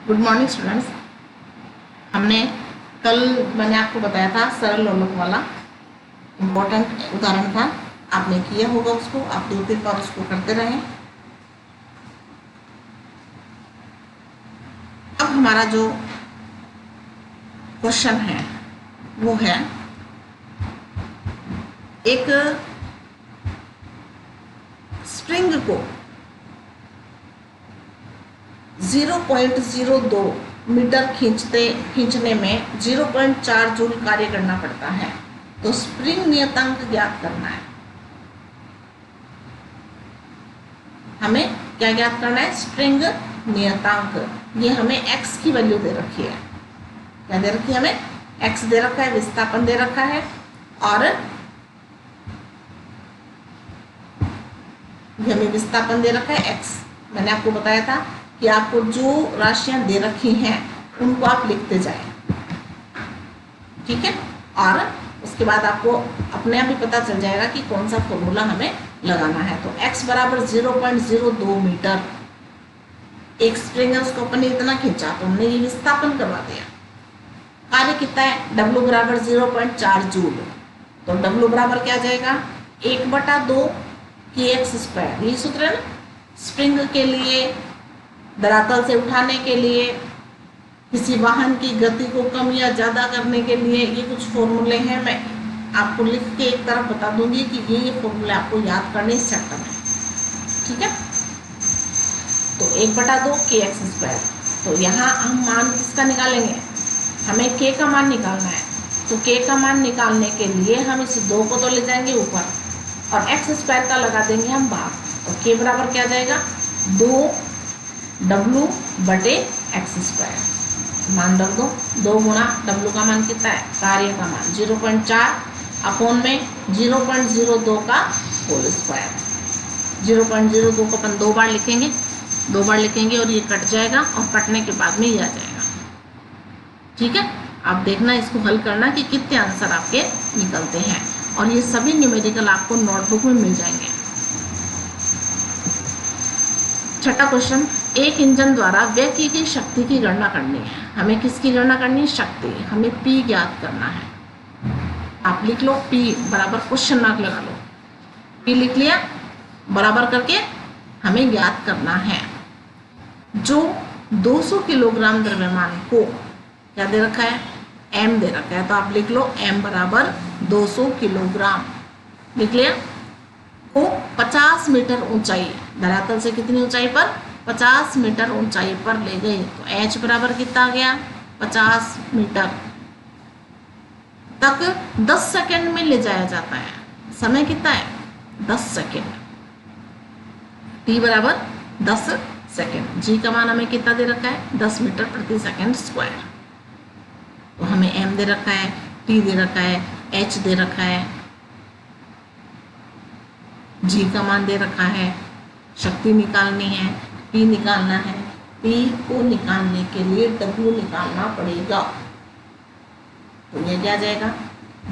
Good morning students. हमने कल मैंने आपको बताया था सरल लोलक वाला इम्पोर्टेंट उदाहरण था। आपने किया होगा उसको, आप 2-3 बार उसको करते रहें। अब हमारा जो क्वेश्चन है वो है एक स्प्रिंग को 0.02 मीटर खींचने में 0.4 जूल कार्य करना पड़ता है, तो स्प्रिंग नियतांक ज्ञात करना है। हमें क्या ज्ञात करना है? स्प्रिंग नियतांक। ये हमें x की वैल्यू दे रखी है। क्या दे रखी है? हमें x दे रखा है, विस्थापन दे रखा है, और ये हमें विस्थापन दे रखा है x। मैंने आपको बताया था कि आपको जो राशियां दे रखी हैं उनको आप लिखते जाएं, ठीक है। और उसके बाद आपको अपने आप ही पता चल जाएगा कि कौन सा फॉर्मूला हमें लगाना है। तो x बराबर 0.02 मीटर एक स्प्रिंग है, उसको अपन ने इतना खींचा तो हमने ये विस्थापन करवा दिया। कार्य कितना है? W बराबर 0.4 जूल। तो W बराबर क्या आ जाएगा? 1/2 kx स्क्वायर। यही सूत्र है ना। स्प्रिंग के लिए, धरातल से उठाने के लिए, किसी वाहन की गति को कम या ज्यादा करने के लिए ये कुछ फॉर्मूले हैं। मैं आपको लिख के एक तरफ बता दूंगी कि ये फॉर्मूले आपको याद करने इस चैप्टर में, ठीक है। तो 1/2 kx स्क्वायर। तो यहाँ हम मान किसका निकालेंगे? हमें k का मान निकालना है। तो k का मान निकालने के लिए हम इस 2 को तो ले जाएंगे ऊपर और x स्क्वायर का लगा देंगे हम बाहर। तो k बराबर क्या आ जाएगा? 2w बटे x स्क्वायर। मान रख दो। 2 गुणा w का मान कितना है? कार्य का मान 0.4 अपॉन में 0.02 का होल स्क्वायर। 0.02 को अपन 2 बार लिखेंगे, 2 बार लिखेंगे और ये कट जाएगा और कटने के बाद में ये आ जाएगा, ठीक है। आप देखना, इसको हल करना कि कितने आंसर आपके निकलते हैं, और ये सभी न्यूमेरिकल आपको नोटबुक में मिल जाएंगे। छठा क्वेश्चन, एक इंजन द्वारा व्यय की गई शक्ति की गणना करनी है। हमें किसकी गणना करनी है? शक्ति। हमें P ज्ञात करना है। आप लिख लो P बराबर क्वेश्चन मार्क लगा लो। P लिख लिया, बराबर करके हमें ज्ञात करना है। जो 200 किलोग्राम द्रव्यमान को क्या दे रखा है? M दे रखा है। तो आप लिख लो M बराबर 200 किलोग्राम। लिख लिया। को 50 मीटर ऊंचाई, धरातल से कितनी ऊंचाई पर? 50 मीटर ऊंचाई पर ले गए। तो h बराबर कितना आ गया? 50 मीटर तक 10 सेकंड में ले जाया जाता है। समय कितना है? 10 सेकंड। t बराबर 10 सेकंड। g का मान हमें कितना दे रखा है? 10 मीटर प्रति सेकंड स्क्वायर। तो हमें m दे रखा है, t दे रखा है, h दे रखा है, g का मान दे रखा है। शक्ति निकालनी है, p निकालना है। p को निकालने के लिए w निकालना पड़ेगा। तो ये क्या जाएगा?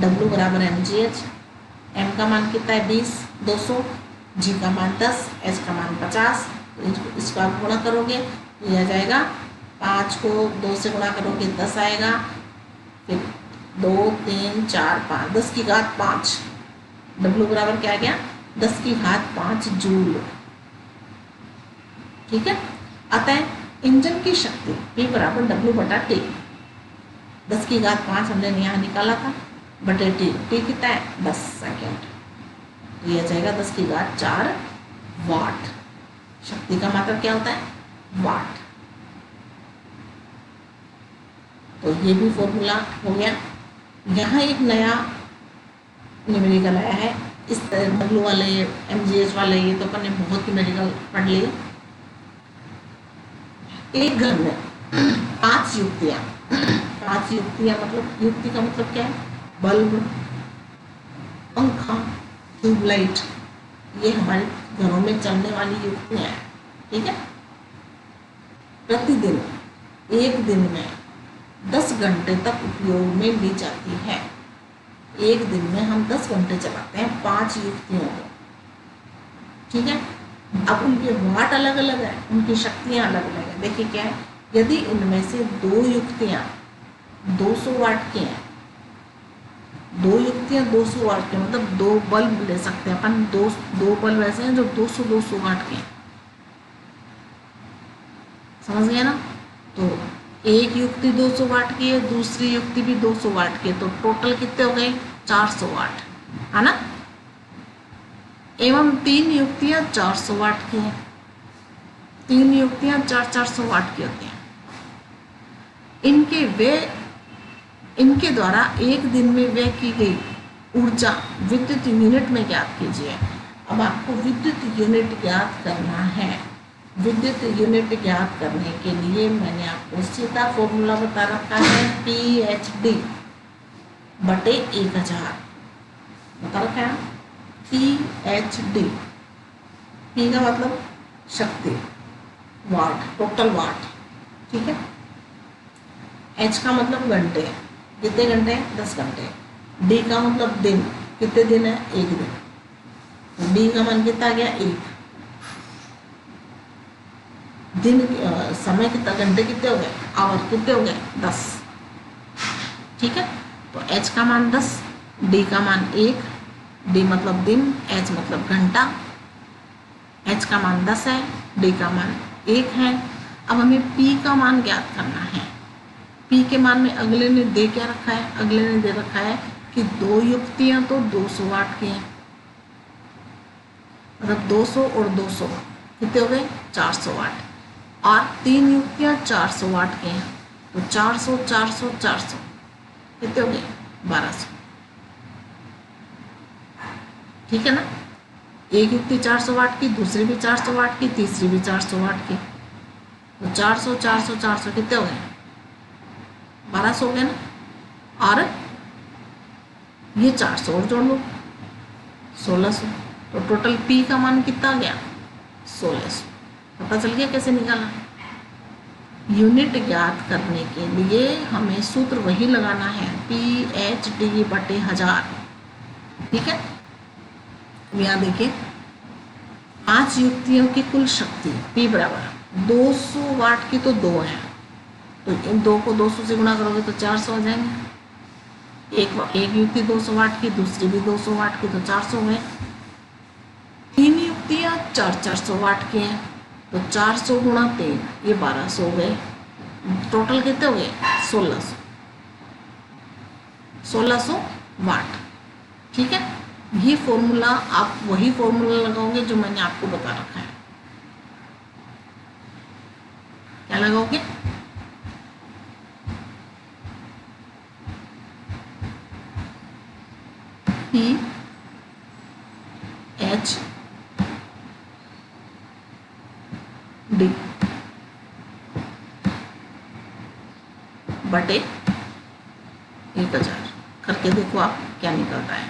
W बराबर mgh। m का मान कितना है? 20, 200, g का मान 10, h का मान 50। इसको आप गुणा करोगे तो यह जाएगा, 5 को 2 से गुणा करोगे 10 आएगा, फिर 2, 3, 4, 5, 10 की घात 5। W बराबर क्या आ गया? 10 की घात 5 जूल, ठीक है। अतः इंजन की शक्ति P बराबर W बटा T। 10 की घात 5 हमने यहाँ निकाला था, बटे T कितना है? 10 सेकेंड। तो यह जाएगा 10 की घात 4 वाट। शक्ति का मात्रक क्या होता है? वाट। तो ये भी फॉर्मूला हो गया। यहाँ एक नया न्यूमेरिकल आया है। इस W वाले, mgh वाले, ये तो अपन ने बहुत न्यूमेरिकल पढ़ लिए। एक घर में 5 युक्तियां, 5 युक्तियां मतलब, युक्ति का मतलब क्या है? बल्ब, पंखा, ट्यूबलाइट, ये हमारे घरों में चलने वाली युक्तियां हैं, ठीक है। प्रतिदिन एक दिन में 10 घंटे तक उपयोग में ली जाती है। एक दिन में हम 10 घंटे चलाते हैं 5 युक्तियों को, ठीक है। अब उनके वाट अलग अलग है, उनकी शक्तियां अलग अलग है। देखिए क्या है, यदि इनमें से दो युक्तियां 200 वाट की हैं, दो युक्तियां 200 वाट की, मतलब दो बल्ब ले सकते हैं अपन, दो बल्ब ऐसे हैं जो 200 वाट के हैं, समझ गए ना। तो एक युक्ति 200 वाट की है, दूसरी युक्ति भी 200 वाट की है, तो टोटल कितने हो गए 400 वाट, है ना। एवं तीन युक्तियां 400 वाट की हैं, तीन युक्तियां 400 वाट की होती हैं। इनके द्वारा एक दिन में व्यय की गई ऊर्जा विद्युत यूनिट में ज्ञात कीजिए। अब आपको विद्युत यूनिट ज्ञात करना है। विद्युत यूनिट ज्ञात करने के लिए मैंने आपको सीधा फॉर्मूला बता रखा है, PhD बटे 1000 बता रखा है। PhD, P का मतलब शक्ति, वाट, टोटल वाट, ठीक है। H का मतलब घंटे, कितने घंटे हैं 10 घंटे। D का मतलब दिन, कितने दिन है 1 दिन, तो D का मान कितना आ गया 1 दिन। समय कितना, घंटे कितने हो गए, आवर कितने हो गए 10, ठीक है। तो H का मान 10, D का मान 1, D मतलब दिन, H मतलब घंटा। H का मान 10 है, D का मान 1 है। अब हमें P का मान ज्ञात करना है। P के मान में अगले ने दे क्या रखा है, अगले ने दे रखा है कि दो युक्तियां तो 200 वाट की हैं, मतलब 200 और 200 कितने हो गए 400 वाट, और तीन युक्तियां 400 वाट की हैं, तो 400 400 400 कितने हो गए 1200, ठीक है ना। एक युक्ति 400 वाट की, दूसरी भी 400 वाट की, तीसरी भी 400 वाट की, तो 400 400 400 कितने हो गए 1200 हो गए ना। और ये 400 और जोड़ लो 1600, तो टोटल P का मान कितना आ गया 1600। पता चल गया कैसे निकाला। यूनिट ज्ञात करने के लिए हमें सूत्र वही लगाना है, PhD बटे 1000, ठीक है। यहाँ देखिए 5 युक्तियों की कुल शक्ति P बराबर 200 वाट की तो 2 है, तो इन 2 को 200 से गुणा करोगे तो 400 हो जाएंगे। एक युक्ति 200 वाट की, दूसरी भी 200 वाट की, तो 400 हुए। तीन युक्तियां 400 वाट की हैं, तो 400 गुणा 3 ये 1200 हो गए। टोटल कितने हो गए 1600 वाट, ठीक है। ये फॉर्मूला आप वही फॉर्मूला लगाओगे जो मैंने आपको बता रखा है। क्या लगाओगे, PhD बटे 1000 करके देखो आप क्या निकलता है।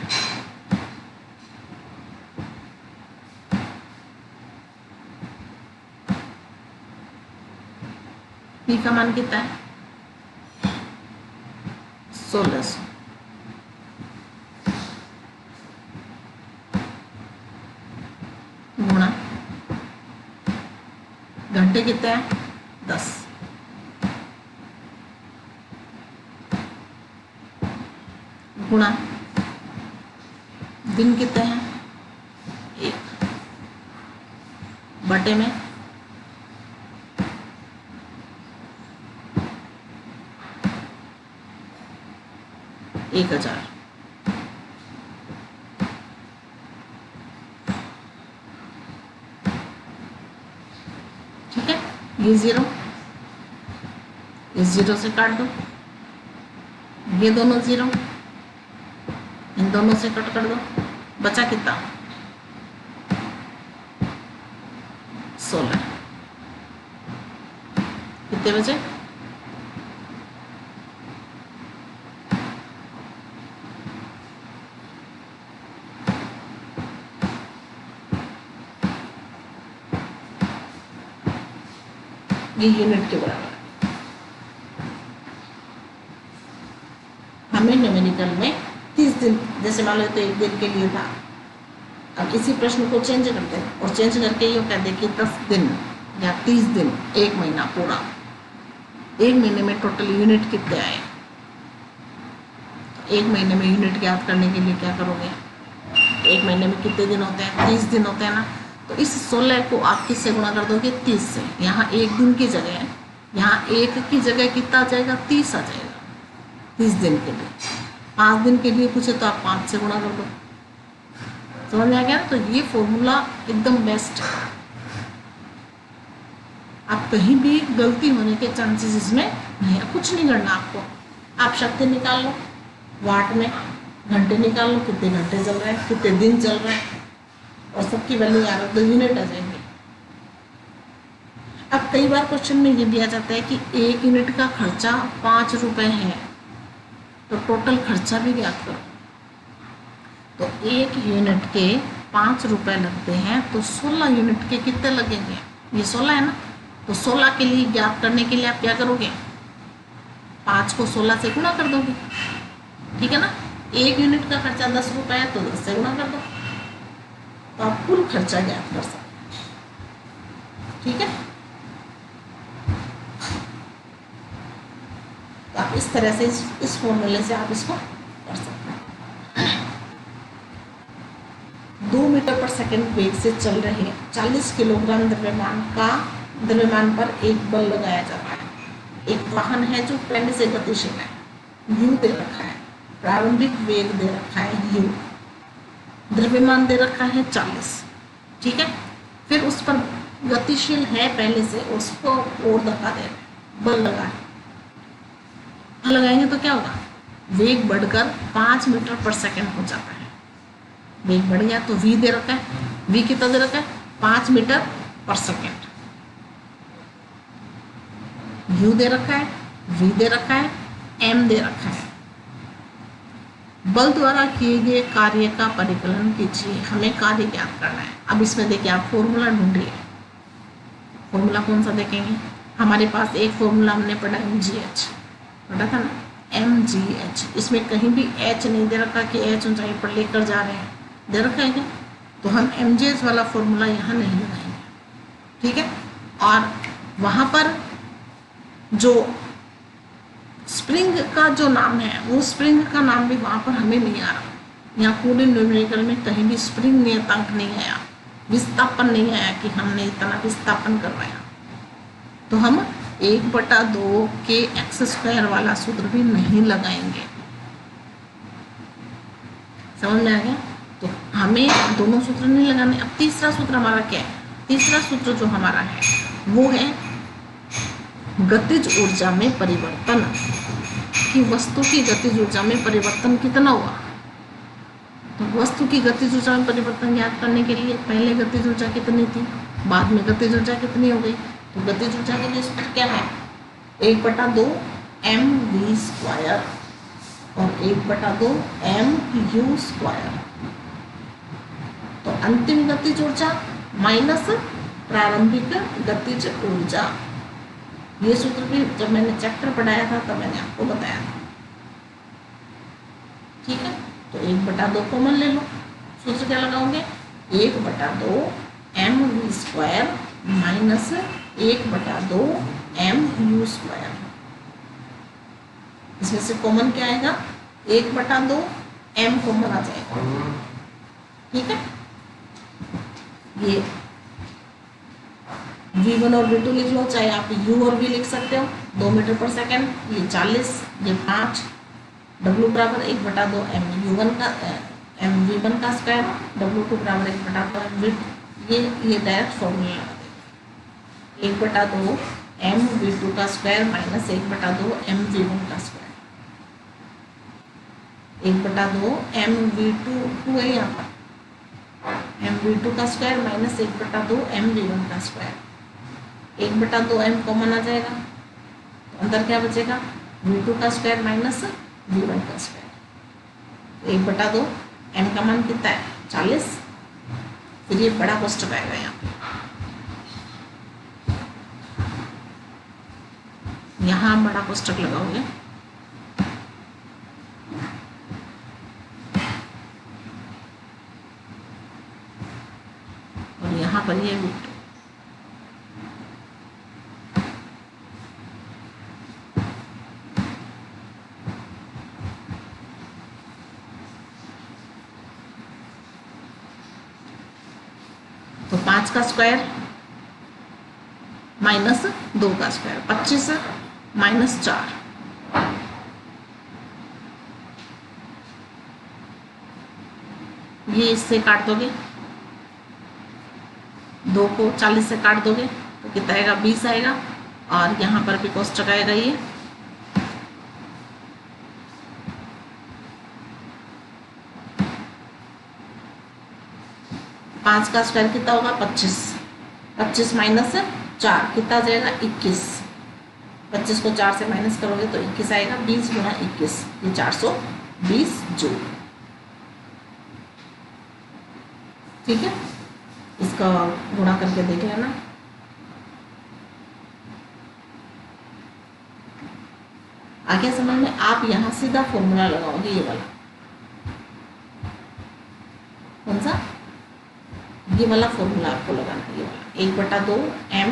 P का मान कितना है 1600 गुणा घंटे कितने हैं 10, गुणा दिन कितने हैं 1, बटे में 1000, ठीक है। ये 0 इस 0 से काट दो, ये दोनों 0 इन दोनों से कट कर दो, बचा कितना 16, कितने बचे ये यूनिट के बराबर। हमें न्यूमेरिकल में 30 दिन, जैसे मान लो तो 1 दिन के लिए था, अब इसी प्रश्न को चेंज करते हैं और चेंज करके ये कहते हैं कि 10 दिन या 30 दिन, 1 महीना पूरा, एक महीने में टोटल यूनिट कितने आए। एक महीने में यूनिट ज्ञात करने के लिए क्या करोगे, एक महीने में कितने दिन होते हैं, 30 दिन होते हैं ना। तो इस 16 को आप किससे गुणा कर दोगे, 30 से। यहाँ एक दिन की जगह, यहाँ एक की जगह कितना आ जाएगा, 30 आ जाएगा 30 दिन के लिए। 5 दिन के लिए पूछे तो आप 5 से गुणा कर दो। समझ में आ गया। तो ये फॉर्मूला एकदम बेस्ट है, आप कहीं भी गलती होने के चांसेस इसमें नहीं है। कुछ नहीं करना आपको, आप शक्ति निकाल लो, वाट में घंटे निकाल लो, कितने घंटे चल रहे हैं, कितने दिन चल रहे हैं, और सबकी वैल्यू यार तो यूनिट आ जाएंगे। अब कई बार क्वेश्चन में ये दिया जाता है कि 1 यूनिट का खर्चा 5 रुपए है, तो टोटल खर्चा भी ज्ञात करो। तो 1 यूनिट के 5 रुपए लगते हैं, तो 16 यूनिट के कितने लगेंगे, ये 16 है ना। तो 16 के लिए ज्ञात करने के लिए आप क्या करोगे, 5 को 16 से गुणा कर दोगे, ठीक है ना। 1 यूनिट का खर्चा 10 रुपए है, तो 10 से गुणा कर दो, तो आप कुल खर्चा ज्ञात कर सकते हैं, ठीक है। तो आप इस तरह से इस फॉर्मूले से आप इसको कर सकते हैं। 2 मीटर पर सेकंड वेग से चल रहे 40 किलोग्राम द्रव्यमान पर एक बल लगाया जाता है। एक वाहन है जो पहले से गतिशील है, u दे रखा है, प्रारंभिक वेग दे रखा है u, द्रव्यमान दे रखा है 40, ठीक है। फिर उस पर गतिशील है पहले से, उसको और धक्का दे रहे हैं, बल लगाएंगे तो क्या होगा, वेग बढ़कर 5 मीटर पर सेकंड हो जाता है। वेग बढ़ गया तो v दे रखा है, v कितना दे रखा है, 5 मीटर पर सेकंड, u दे रखा है, v दे रखा है, m दे रखा है। बल द्वारा किए गए कार्य का परिकलन कीजिए, हमें कार्य ज्ञात करना है। अब इसमें देखिए आप फॉर्मूला ढूंढिए, फॉर्मूला कौन सा देखेंगे, हमारे पास एक फॉर्मूला हमने पढ़ा mgh पढ़ा था ना, mgh। इसमें कहीं भी h नहीं दे रखा कि h ऊंचाई पर लेकर जा रहे हैं, दे रखा है क्या, तो हम mgh वाला फॉर्मूला यहाँ नहीं लगाएंगे, ठीक है। और वहाँ पर जो स्प्रिंग का जो नाम है, वो स्प्रिंग का नाम भी वहाँ पर हमें नहीं आ रहा। यहाँ पूरे न्यूमेरिकल में कहीं भी स्प्रिंग नियतांक नहीं आया, विस्थापन नहीं आया कि हमने इतना विस्थापन करवाया। तो हम 1/2 के x² वाला सूत्र भी नहीं लगाएंगे। समझ में आ गया। तो हमें दोनों सूत्र नहीं लगाने। अब तीसरा सूत्र हमारा क्या है, तीसरा सूत्र जो हमारा है वो है गतिज ऊर्जा में परिवर्तन, कि वस्तु की गतिज ऊर्जा में परिवर्तन कितना हुआ। तो वस्तु की गतिज ऊर्जा में परिवर्तन ज्ञात करने के लिए पहले गतिज ऊर्जा कितनी थी, बाद में गतिज ऊर्जा कितनी हो गई। तो गतिज ऊर्जा के लिए सूत्र क्या है, 1/2 mv² और 1/2 mu²। तो अंतिम गतिज ऊर्जा माइनस प्रारंभिक गतिज ऊर्जा। ये सूत्र भी जब मैंने चैप्टर पढ़ाया था तब मैंने आपको बताया था, ठीक है। तो 1/2 कॉमन ले लो, सूत्र क्या लगाओगे, 1/2 mv² माइनस 1/2 mu²। इसमें से कॉमन क्या आएगा, 1/2 m कॉमन आ जाएगा, ठीक है। ये v1 और v2 लिख लो, चाहे आप u और v लिख सकते हो। 2 मीटर पर सेकंड, ये 40, ये 5, w बराबर 1/2 mu1 का mv1 का स्क्वायर, w2 बराबर 1/2 mv2। ये डायरेक्ट फॉर्मूला लगा देगा, 1/2 mv2 का स्क्वायर माइनस 1/2 mv1 का स्क्वायर। 1/2 mv2 है यहाँ पर, mv2 का स्क्वायर माइनस 1/2 mv1 का स्क्वायर। 1/2 m कॉमन आ जाएगा, तो अंदर क्या बचेगा, v2 का स्क्वायर माइनस v1 का स्क्वायर। 1/2 m का मान कितना है, 40। फिर ये बड़ा कोष्ठक आएगा यहाँ पे, यहाँ बड़ा कोष्ठक लगाओगे, और यहाँ पर ये v2। 5 का स्क्वायर माइनस 2 का स्क्वायर, 25 माइनस 4, ये इससे काट दोगे, 2 को 40 से काट दोगे तो कितना आएगा, 20 आएगा। और यहाँ पर भी कोष्टक आएगा ये, पाँच का स्क्वायर कितना होगा, 25, 25 माइनस 4 कितना आ जाएगा, 21, 25 को 4 से माइनस करोगे तो 21 आएगा। 20 गुना 21 ये 420 जूल। ठीक है, इसका गुणा करके देख लेना। आगे समझ में, आप यहाँ सीधा फॉर्मूला लगाओगे, ये वाला, कौन सा, ये वाला फॉर्मूला आपको लगाना है, ये वाला 1/2 m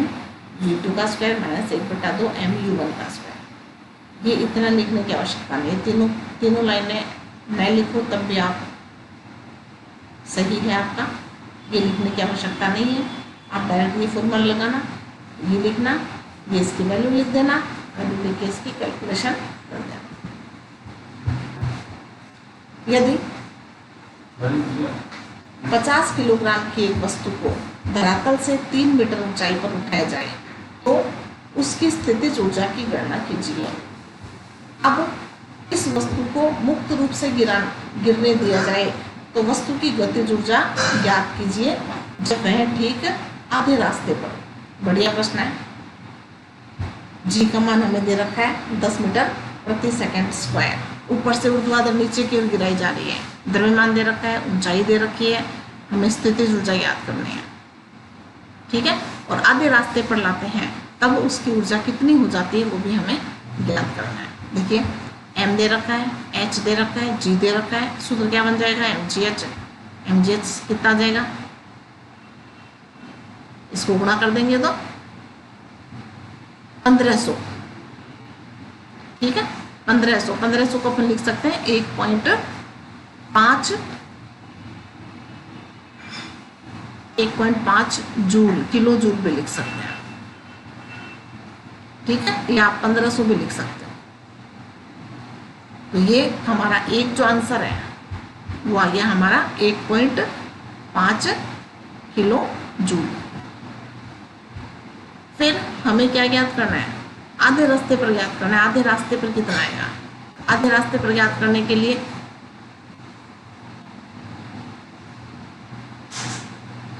u2 का स्क्वायर माइनस 1/2 m u1 का स्क्वायर। ये इतना लिखने की आवश्यकता नहीं, तीनों लाइनें मैं लिखूँ तब भी आप सही है आपका, ये लिखने की आवश्यकता नहीं है। आप डायरेक्टली फॉर्मूला लगाना, ये लिखना, ये इसकी वैल्यू लिख देना, वैल्यू लिख के इसकी कैलकुलेशन कर देना। यदि 50 किलोग्राम की एक वस्तु को धरातल से 3 मीटर ऊंचाई पर उठाया जाए तो उसकी स्थितिज ऊर्जा की गणना कीजिए। अब इस वस्तु को मुक्त रूप से गिरने दिया जाए तो वस्तु की गतिज ऊर्जा ज्ञात कीजिए जब वह ठीक आधे रास्ते पर। बढ़िया प्रश्न है। जी का मान हमें दे रखा है 10 मीटर प्रति सेकंड स्क्वायर। ऊपर से ऊर्ध्वाधर नीचे की ओर गिराई जा रही है। द्रव्यमान दे रखा है, ऊंचाई दे रखी है, हमें स्थितिज ऊर्जा याद करनी है। ठीक है, और आधे रास्ते पर लाते हैं तब उसकी ऊर्जा कितनी हो जाती है वो भी हमें ज्ञात करना है। देखिए m दे रखा है, h दे रखा है, g दे रखा है। सूत्र क्या बन जाएगा, mgh कितना आ जाएगा, इसको गुणा कर देंगे तो 1500। ठीक है, 1500 को अपन लिख सकते हैं 1.5 जूल, किलो जूल भी लिख सकते हैं। ठीक है, या आप 1500 भी लिख सकते हैं। तो ये हमारा एक जो आंसर है वो आ गया हमारा 1.5 किलो जूल। फिर हमें क्या ज्ञात करना है, आधे रास्ते पर ज्ञात करना है। आधे रास्ते पर कितना आएगा, आधे रास्ते पर ज्ञात करने के लिए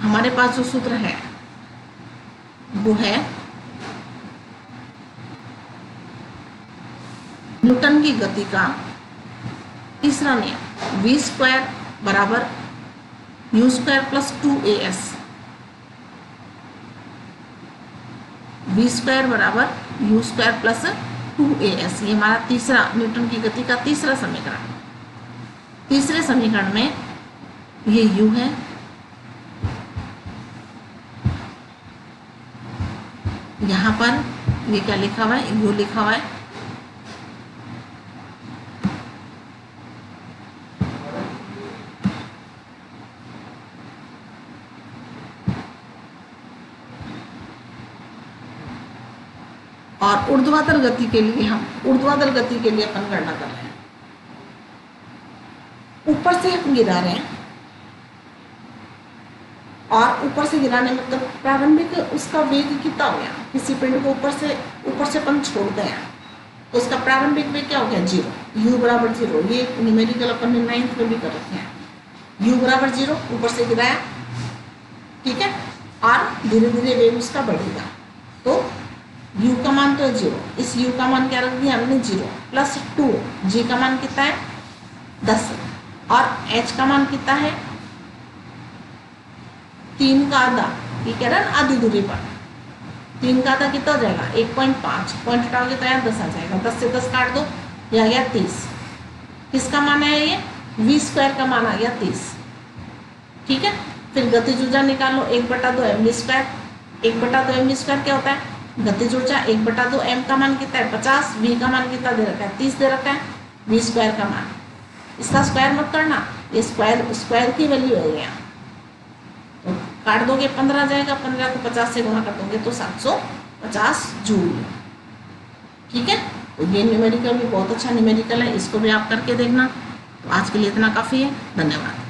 हमारे पास जो सूत्र है वो है न्यूटन की गति का तीसरा नियम, v² बराबर u² प्लस 2as। v² बराबर u² प्लस 2as, ये हमारा तीसरा, न्यूटन की गति का तीसरा समीकरण। तीसरे समीकरण में ये u है, यहाँ पर ये क्या लिखा हुआ है, u लिखा हुआ है। और ऊर्ध्वाधर गति के लिए अपन गणना कर रहे हैं। ऊपर से हम गिरा रहे हैं और ऊपर से गिराने मतलब प्रारंभिक उसका वेग कितना हो गया। किसी पिंड को ऊपर से अपन छोड़ते हैं तो उसका प्रारंभिक वेग क्या हो गया, 0, u बराबर 0। ये न्यूमेरिकल अपन ने 9th में भी कर रखे हैं। u बराबर 0, ऊपर से गिराया, ठीक है, और धीरे धीरे वेग उसका बढ़ेगा। तो u का मान तो है 0, इस u का मान क्या रख दिया हमने 0 प्लस 2, g का मान कितना है 10 और h का मान कितना है 3 का आधा। ये कह रहा है आधी दूरी पर 3 का आधा कितना हो जाएगा 1.5, पॉइंट हटाओगे तो यहाँ 10 आ जाएगा। 10 से 10 काट दो, यह आ गया 30। किसका मान है ये, v² का मान आ गया 30। ठीक है, फिर गतिज ऊर्जा निकालो 1/2 mv²। 1/2 mv² क्या होता है, गतिज ऊर्जा। 1/2 m का मान कितना है 50, v का मान कितना दे रखा है 30 दे रखा है, v² का मान। इसका स्क्वायर मत करना, ये स्क्वायर की वैल्यू है यहाँ, तो काट दोगे 15 जाएगा, 15 को 50 से गुणा कर दोगे तो 750 जूल। ठीक है, तो ये न्यूमेरिकल भी बहुत अच्छा न्यूमेरिकल है, इसको भी आप करके देखना। तो आज के लिए इतना काफ़ी है, धन्यवाद।